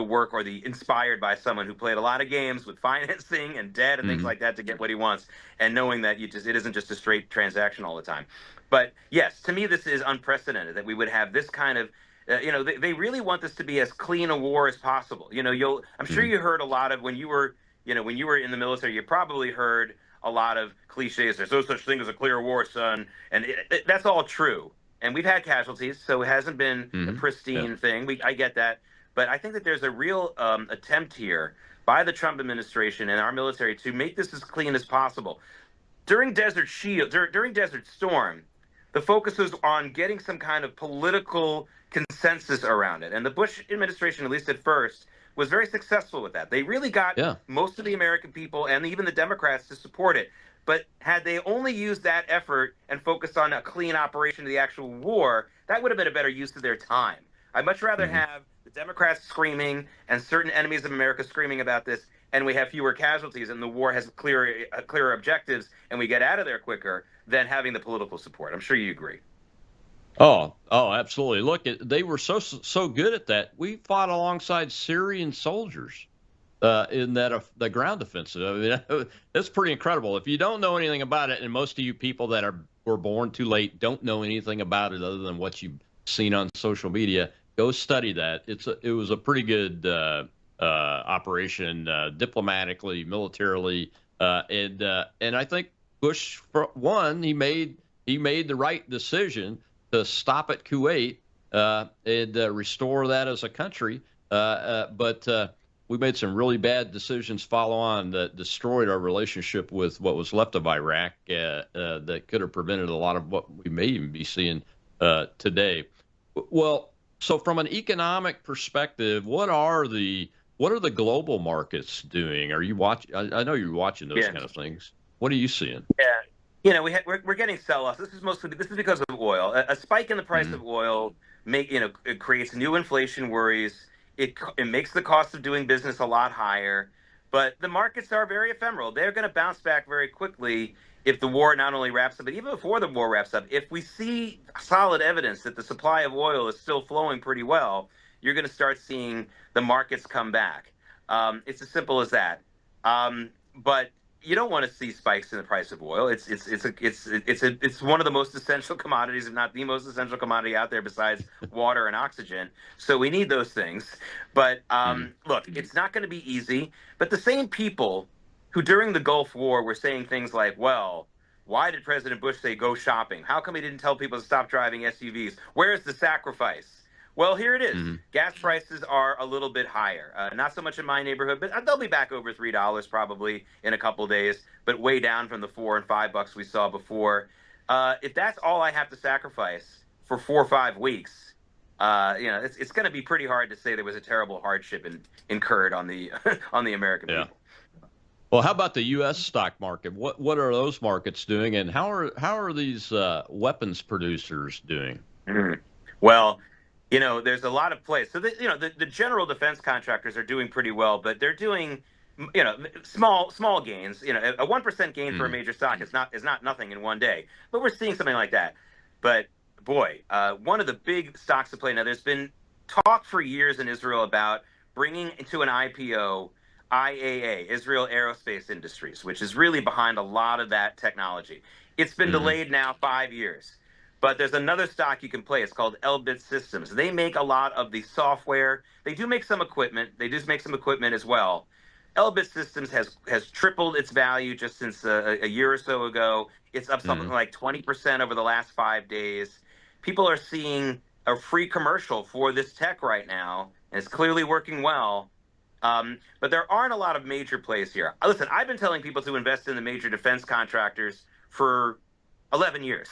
work or the inspired by someone who played a lot of games with financing and debt and things like that to get what he wants, and knowing that it isn't just a straight transaction all the time. But yes, to me, this is unprecedented that we would have this kind of, they really want this to be as clean a war as possible. I'm sure you heard a lot of when you were in the military, you probably heard a lot of cliches. There's no such thing as a clear war, son. And that's all true. And we've had casualties, so it hasn't been a pristine thing. I get that. But I think that there's a real attempt here by the Trump administration and our military to make this as clean as possible. During Desert Storm, the focus was on getting some kind of political consensus around it. And the Bush administration, at least at first, was very successful with that. They really got most of the American people and even the Democrats to support it. But had they only used that effort and focused on a clean operation of the actual war, that would have been a better use of their time. I'd much rather have the Democrats screaming and certain enemies of America screaming about this, and we have fewer casualties and the war has clearer objectives and we get out of there quicker than having the political support. I'm sure you agree. Oh, absolutely. Look, they were so good at that. We fought alongside Syrian soldiers in the ground offensive. I mean, that's pretty incredible. If you don't know anything about it, and most of you people that were born too late don't know anything about it other than what you've seen on social media, go study that. It was a pretty good operation, diplomatically, militarily, and I think Bush, for one, he made the right decision to stop at Kuwait and restore that as a country. But we made some really bad decisions follow on that destroyed our relationship with what was left of Iraq that could have prevented a lot of what we may even be seeing today. Well, so from an economic perspective, what are the global markets doing? Are you watching? I know you're watching those kind of things. What are you seeing? Yeah. We're getting sell-offs. This is because of oil. A spike in the price of oil it creates new inflation worries. It makes the cost of doing business a lot higher. But the markets are very ephemeral. They're going to bounce back very quickly if the war not only wraps up, but even before the war wraps up. If we see solid evidence that the supply of oil is still flowing pretty well, you're going to start seeing the markets come back. It's as simple as that. But you don't want to see spikes in the price of oil. It's one of the most essential commodities, if not the most essential commodity out there besides water and oxygen. So we need those things. But look, it's not going to be easy. But the same people who during the Gulf War were saying things like, well, why did President Bush say go shopping? How come he didn't tell people to stop driving SUVs? Where's the sacrifice? Well, here it is. Gas prices are a little bit higher. Not so much in my neighborhood, but they'll be back over $3 probably in a couple of days, but way down from the $4 and $5 we saw before. If that's all I have to sacrifice for 4 or 5 weeks, it's going to be pretty hard to say there was a terrible hardship incurred on the American people. Well, how about the U.S. stock market? What are those markets doing, and how are these weapons producers doing? Well, there's a lot of plays. So the general defense contractors are doing pretty well, but they're doing small gains. A 1% gain for a major stock is not nothing in one day. But we're seeing something like that. But boy, one of the big stocks to play now. There's been talk for years in Israel about bringing into an IPO IAA, Israel Aerospace Industries, which is really behind a lot of that technology. It's been delayed now 5 years. But there's another stock you can play. It's called Elbit Systems. They make a lot of the software. They do make some equipment. They do make some equipment as well. Elbit Systems has tripled its value just since a year or so ago. It's up something like 20% over the last 5 days. People are seeing a free commercial for this tech right now, and it's clearly working well. But there aren't a lot of major plays here. Listen, I've been telling people to invest in the major defense contractors for 11 years.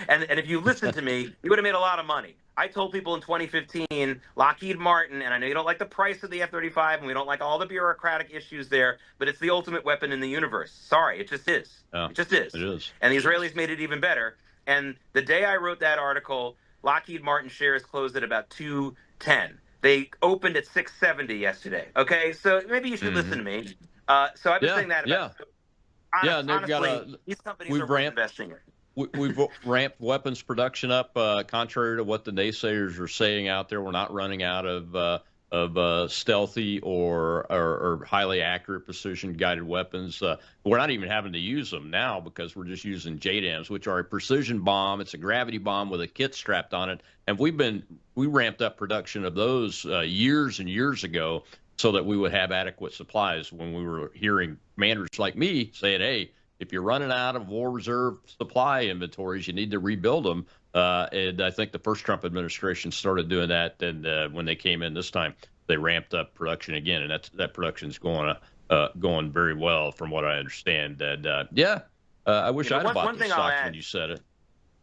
and if you listened to me, you would have made a lot of money. I told people in 2015, Lockheed Martin, and I know you don't like the price of the F-35, and we don't like all the bureaucratic issues there, but it's the ultimate weapon in the universe. Sorry, it just is. Oh, it just is. It is. And the Israelis made it even better. And the day I wrote that article, Lockheed Martin shares closed at about 210. They opened at 670 yesterday. Okay, so maybe you should listen to me. So I've been saying that about. Honestly, these companies are worth investing in. We've ramped weapons production up, contrary to what the naysayers are saying out there. We're not running out of stealthy or highly accurate precision-guided weapons. We're not even having to use them now because we're just using JDAMs, which are a precision bomb. It's a gravity bomb with a kit strapped on it. And we ramped up production of those years and years ago so that we would have adequate supplies when we were hearing commanders like me saying, hey, if you're running out of war reserve supply inventories, you need to rebuild them. And I think the first Trump administration started doing that. And when they came in this time, they ramped up production again. And that production's going very well from what I understand. And I wish I'd have bought these stocks when you said it.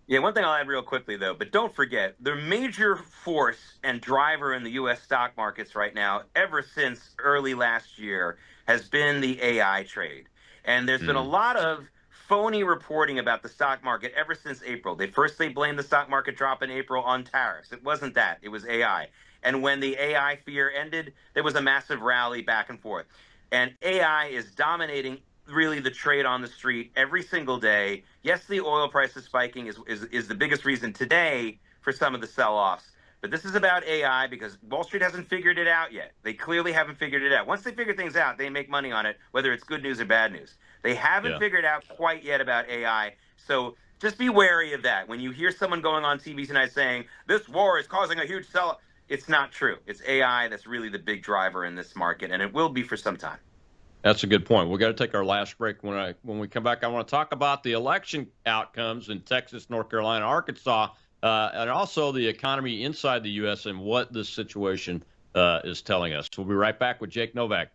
Yeah, one thing I'll add real quickly, though, but don't forget, the major force and driver in the U.S. stock markets right now, ever since early last year, has been the AI trade. And there's been a lot of phony reporting about the stock market ever since April. They blamed the stock market drop in April on tariffs. It wasn't that. It was AI. And when the AI fear ended, there was a massive rally back and forth. And AI is dominating really the trade on the street every single day. Yes, the oil price is spiking is the biggest reason today for some of the sell-offs. But this is about AI because Wall Street hasn't figured it out yet. They clearly haven't figured it out. Once they figure things out, they make money on it, whether it's good news or bad news. They haven't figured out quite yet about AI. So just be wary of that. When you hear someone going on TV tonight saying, this war is causing a huge sell-off, it's not true. It's AI that's really the big driver in this market, and it will be for some time. That's a good point. We've got to take our last break. When we come back, I want to talk about the election outcomes in Texas, North Carolina, Arkansas, and also the economy inside the U.S. and what this situation is telling us. We'll be right back with Jake Novak.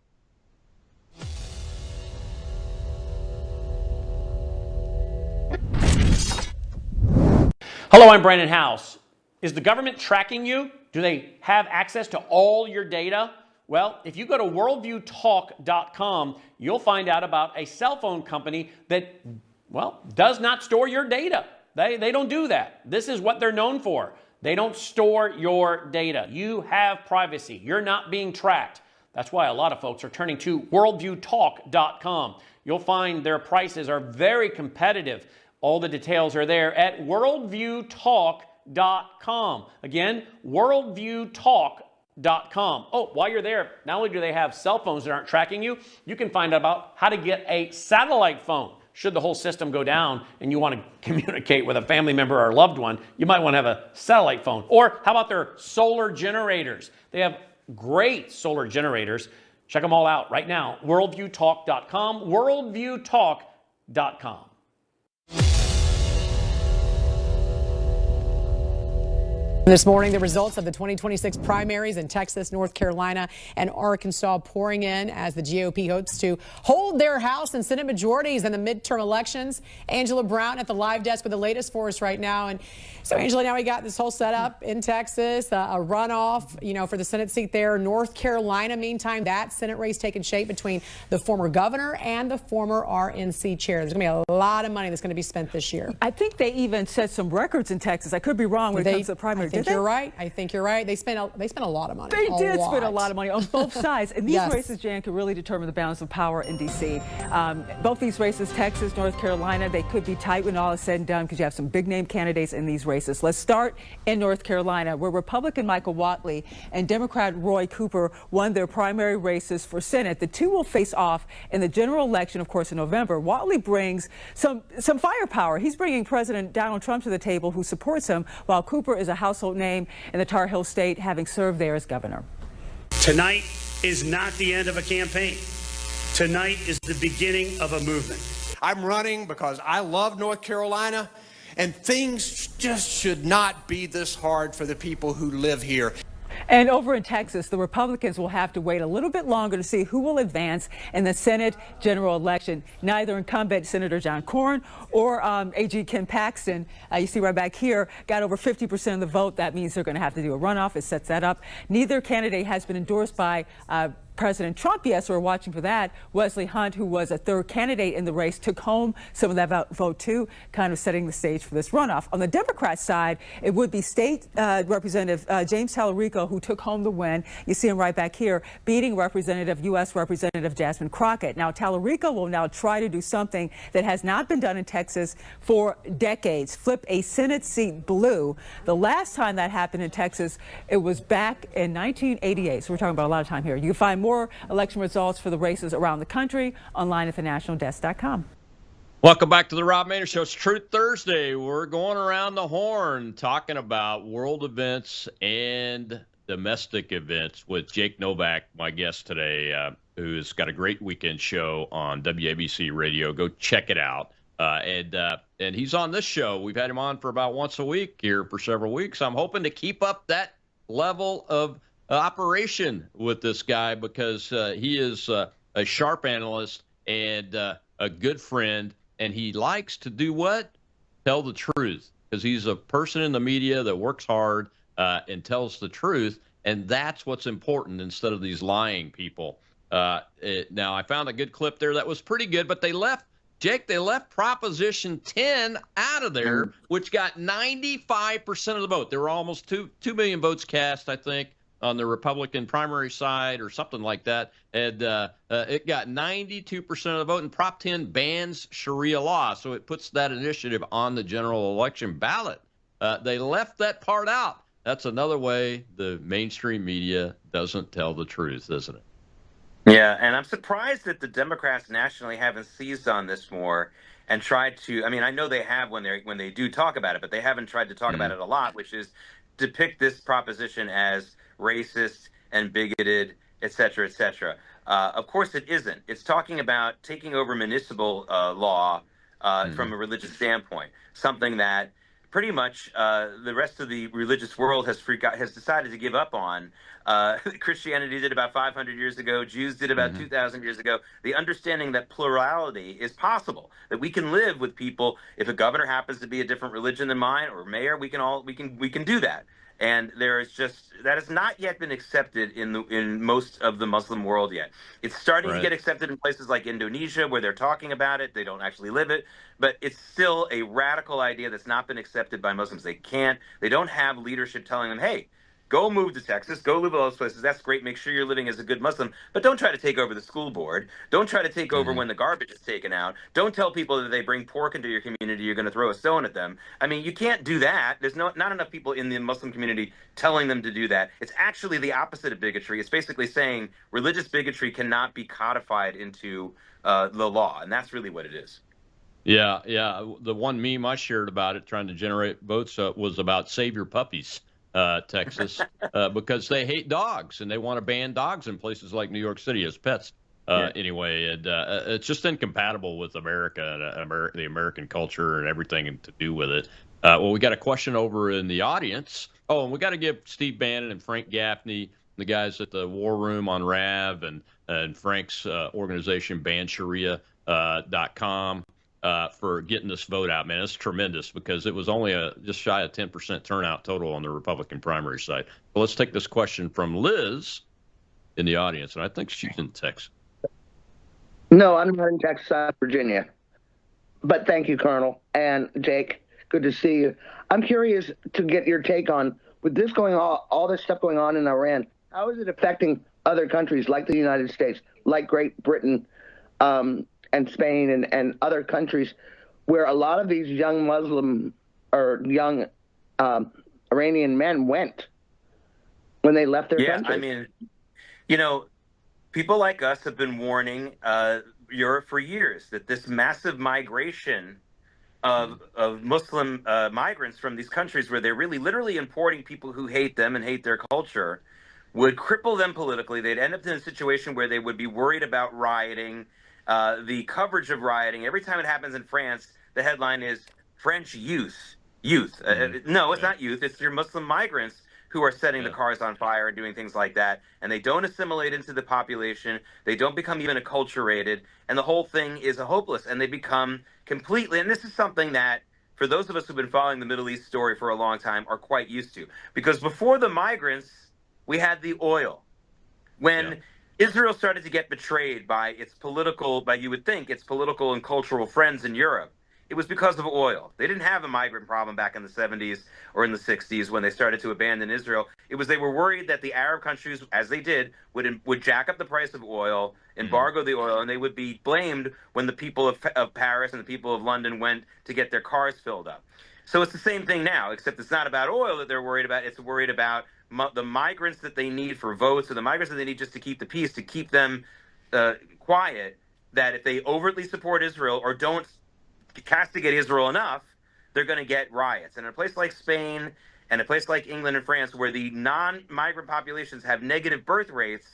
Hello, I'm Brandon House. Is the government tracking you? Do they have access to all your data? Well, if you go to worldviewtalk.com, you'll find out about a cell phone company that, does not store your data. They don't do that. This is what they're known for. They don't store your data. You have privacy. You're not being tracked. That's why a lot of folks are turning to worldviewtalk.com. You'll find their prices are very competitive. All the details are there at worldviewtalk.com. Again, worldviewtalk.com. Oh, while you're there, not only do they have cell phones that aren't tracking you, you can find out about how to get a satellite phone. Should the whole system go down and you want to communicate with a family member or loved one, you might want to have a satellite phone. Or how about their solar generators? They have great solar generators. Check them all out right now. Worldviewtalk.com, worldviewtalk.com. This morning, the results of the 2026 primaries in Texas, North Carolina, and Arkansas pouring in as the GOP hopes to hold their House and Senate majorities in the midterm elections. Angela Brown at the live desk with the latest for us right now. And so, Angela, now we got this whole setup in Texas, a runoff, for the Senate seat there. North Carolina, meantime, that Senate race taking shape between the former governor and the former RNC chair. There's going to be a lot of money that's going to be spent this year. I think they even set some records in Texas. I could be wrong when it comes to the primary. I think you're right. I think you're right. They spent a lot of money. They did spend a lot of money on both sides. And these races, Jan, could really determine the balance of power in D.C. Both these races, Texas, North Carolina, they could be tight when all is said and done because you have some big-name candidates in these races. Let's start in North Carolina, where Republican Michael Whatley and Democrat Roy Cooper won their primary races for Senate. The two will face off in the general election, of course, in November. Whatley brings some firepower. He's bringing President Donald Trump to the table, who supports him, while Cooper is a household name in the Tar Heel state, having served there as governor. Tonight is not the end of a campaign. Tonight is the beginning of a movement. I'm running because I love North Carolina, and things just should not be this hard for the people who live here. And over in Texas, the Republicans will have to wait a little bit longer to see who will advance in the Senate general election. Neither incumbent Senator John Cornyn or AG Ken Paxton, you see right back here, got over 50% of the vote. That means they're going to have to do a runoff. It sets that up. Neither candidate has been endorsed by President Trump yet, so we're watching for that. Wesley Hunt, who was a third candidate in the race, took home some of that vote too, kind of setting the stage for this runoff. On the Democrat side, it would be State Representative James Talarico who took home the win. You see him right back here, beating U.S. Representative Jasmine Crockett. Now, Talarico will now try to do something that has not been done in Texas for decades, flip a Senate seat blue. The last time that happened in Texas, it was back in 1988. So we're talking about a lot of time here. You can find more election results for the races around the country online at thenationaldesk.com. Welcome back to the Rob Maness Show. It's Truth Thursday. We're going around the horn talking about world events and domestic events with Jake Novak, my guest today, who's got a great weekend show on WABC Radio. Go check it out. And he's on this show. We've had him on for about once a week here for several weeks. I'm hoping to keep up that level of operation with this guy because he is a sharp analyst and a good friend, and he likes to do what? Tell the truth, because he's a person in the media that works hard and tells the truth, and that's what's important instead of these lying people. Now, I found a good clip there that was pretty good, but they left Proposition 10 out of there, which got 95% of the vote. There were almost 2 million votes cast, I think, on the Republican primary side or something like that. And it got 92% of the vote, and Prop 10 bans Sharia law. So it puts that initiative on the general election ballot. They left that part out. That's another way the mainstream media doesn't tell the truth, isn't it? Yeah, and I'm surprised that the Democrats nationally haven't seized on this more and tried to, I mean, I know they have when they do talk about it, but they haven't tried to talk about it a lot, which is depict this proposition as racist and bigoted, et cetera, et cetera. Of course it isn't. It's talking about taking over municipal law from a religious standpoint, something that pretty much the rest of the religious world has decided to give up on. Christianity did about 500 years ago. Jews did about 2,000 years ago. The understanding that plurality is possible, that we can live with people. If a governor happens to be a different religion than mine, or mayor, we can do that. And there is that has not yet been accepted in most of the Muslim world yet. It's starting to get accepted in places like Indonesia, where they're talking about it. They don't actually live it, but it's still a radical idea that's not been accepted by Muslims. They don't have leadership telling them, hey, go move to Texas, go live in those places. That's great. Make sure you're living as a good Muslim, but don't try to take over the school board. Don't try to take over when the garbage is taken out. Don't tell people that they bring pork into your community, you're going to throw a stone at them. I mean, you can't do that. There's not enough people in the Muslim community telling them to do that. It's actually the opposite of bigotry. It's basically saying religious bigotry cannot be codified into the law, and that's really what it is. Yeah. The one meme I shared about it, trying to generate votes, was about save your puppies. Texas, because they hate dogs and they want to ban dogs in places like New York City as pets. Anyway, and it's just incompatible with America and the American culture and everything to do with it. Well, we got a question over in the audience. Oh, and we got to give Steve Bannon and Frank Gaffney, the guys at the War Room on RAV, and Frank's organization, bansharia.com. For getting this vote out, man. It's tremendous because it was only just shy of 10% turnout total on the Republican primary side. So let's take this question from Liz in the audience, and I think she's in Texas. No, I'm not in Texas, Virginia. But thank you, Colonel. And Jake, good to see you. I'm curious to get your take on, with this going on, all this stuff going on in Iran, how is it affecting other countries like the United States, like Great Britain, and Spain and other countries where a lot of these young Muslim or young Iranian men went when they left their country? I mean, people like us have been warning Europe for years that this massive migration of Muslim migrants from these countries where they're really literally importing people who hate them and hate their culture would cripple them politically. They'd end up in a situation where they would be worried about rioting, the coverage of rioting. Every time it happens in France, the headline is French youth. No, it's not youth. It's your Muslim migrants who are setting the cars on fire and doing things like that. And they don't assimilate into the population. They don't become even acculturated. And the whole thing is hopeless. And they become completely, and this is something that, for those of us who've been following the Middle East story for a long time, are quite used to. Because before the migrants, we had the oil. When Israel started to get betrayed by its political, you would think, its political and cultural friends in Europe, it was because of oil. They didn't have a migrant problem back in the 70s or in the 60s when they started to abandon Israel. It was they were worried that the Arab countries, as they did, would jack up the price of oil, embargo the oil, and they would be blamed when the people of Paris and the people of London went to get their cars filled up. So it's the same thing now, except it's not about oil that they're worried about. It's worried about the migrants that they need for votes, or the migrants that they need just to keep the peace, to keep them quiet, that if they overtly support Israel or don't castigate Israel enough, they're going to get riots. And in a place like Spain and a place like England and France, where the non-migrant populations have negative birth rates,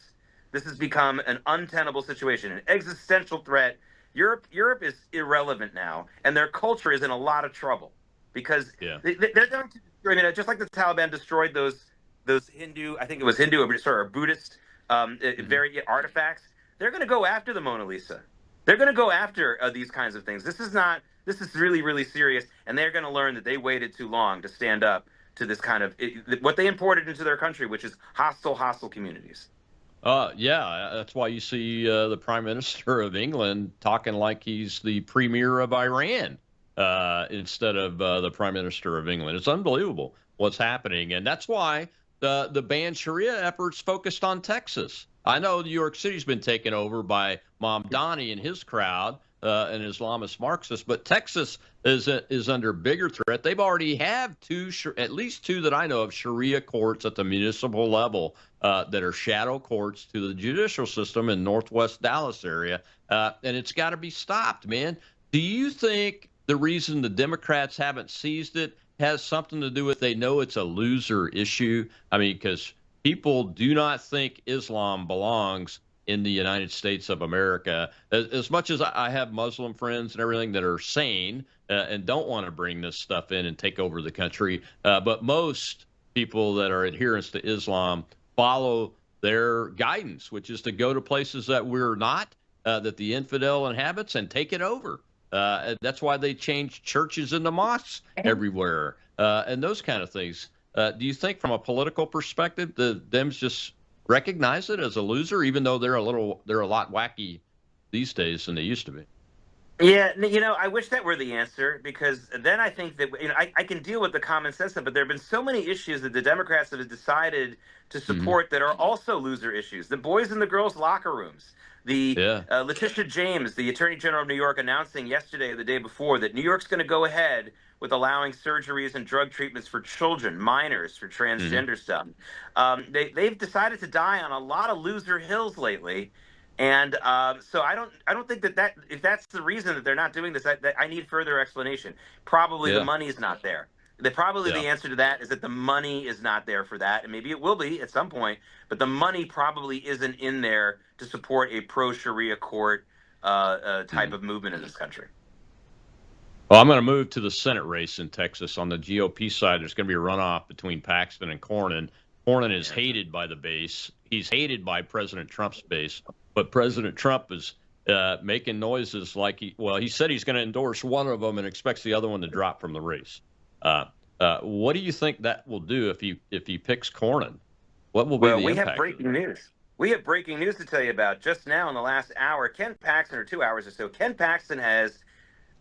this has become an untenable situation, an existential threat. Europe is irrelevant now, and their culture is in a lot of trouble because they're going to, I mean, just like the Taliban destroyed those Hindu, I think it was Hindu or Buddhist very artifacts, they're going to go after the Mona Lisa. They're going to go after these kinds of things. This is really, really serious, and they're going to learn that they waited too long to stand up to this kind of what they imported into their country, which is hostile communities. That's why you see the Prime Minister of England talking like he's the Premier of Iran instead of the Prime Minister of England. It's unbelievable what's happening, and that's why the ban Sharia efforts focused on Texas. I know New York City's been taken over by Mamdani and his crowd, an Islamist Marxist, but Texas is under bigger threat. They've already have at least two that I know of, Sharia courts at the municipal level that are shadow courts to the judicial system in Northwest Dallas area, and it's got to be stopped, man. Do you think the reason the Democrats haven't seized it has something to do with they know it's a loser issue? I mean, because people do not think Islam belongs in the United States of America. As much as I have Muslim friends and everything that are sane and don't want to bring this stuff in and take over the country, but most people that are adherents to Islam follow their guidance, which is to go to places that we're not, that the infidel inhabits, and take it over. And that's why they changed churches into mosques everywhere and those kind of things. Do you think from a political perspective, the Dems just recognize it as a loser, even though they're a lot wacky these days than they used to be? Yeah, I wish that were the answer, because then I think that I can deal with the common sense stuff, but there have been so many issues that the Democrats have decided to support that are also loser issues. The boys and the girls locker rooms. Letitia James, the Attorney General of New York, announcing yesterday or the day before that New York's going to go ahead with allowing surgeries and drug treatments for children, minors, for transgender stuff. They've decided to die on a lot of loser hills lately. And so I don't think that if that's the reason that they're not doing this, I need further explanation. Probably the money is not there. The answer to that is that the money is not there for that, and maybe it will be at some point, but the money probably isn't in there to support a pro-Sharia court type of movement in this country. Well, I'm going to move to the Senate race in Texas. On the GOP side, there's going to be a runoff between Paxton and Cornyn. Cornyn is hated by the base. He's hated by President Trump's base, but President Trump is making noises like he said he's going to endorse one of them and expects the other one to drop from the race. What do you think that will do if he picks Cornyn? What will be the impact? We have breaking news. We have breaking news to tell you about just now in the last hour. Ken Paxton, or 2 hours or so, Ken Paxton has,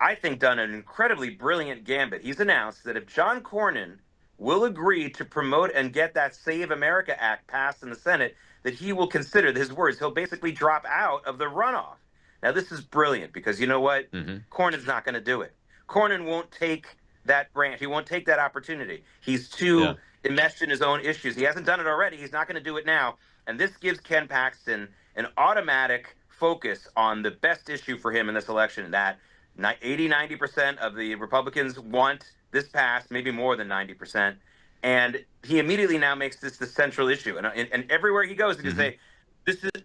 I think, done an incredibly brilliant gambit. He's announced that if John Cornyn will agree to promote and get that Save America Act passed in the Senate, that he will consider, his words, he'll basically drop out of the runoff. Now, this is brilliant because you know what? Cornyn's not going to do it. Cornyn won't take that branch. He won't take that opportunity. He's too enmeshed in his own issues. He hasn't done it already. He's not going to do it now. And this gives Ken Paxton an automatic focus on the best issue for him in this election, that 80-90% of the Republicans want this passed, maybe more than 90%. And he immediately now makes this the central issue. And everywhere he goes, he can say,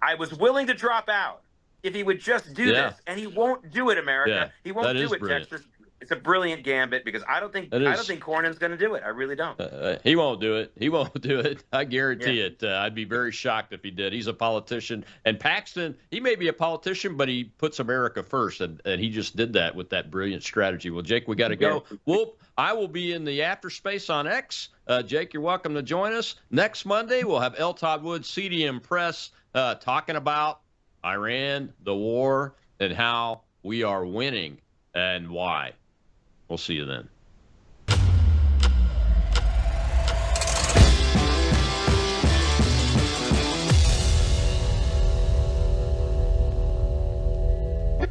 I was willing to drop out if he would just do this. And he won't do it, America. Yeah, he won't do it, brilliant. Texas. It's a brilliant gambit because I don't think Cornyn's going to do it. I really don't. He won't do it. He won't do it. I guarantee it. I'd be very shocked if he did. He's a politician. And Paxton, he may be a politician, but he puts America first. And he just did that with that brilliant strategy. Well, Jake, we got to go. I will be in the after space on X. Jake, you're welcome to join us. Next Monday, we'll have L. Todd Wood, CDM Press, talking about Iran, the war, and how we are winning and why. We'll see you then.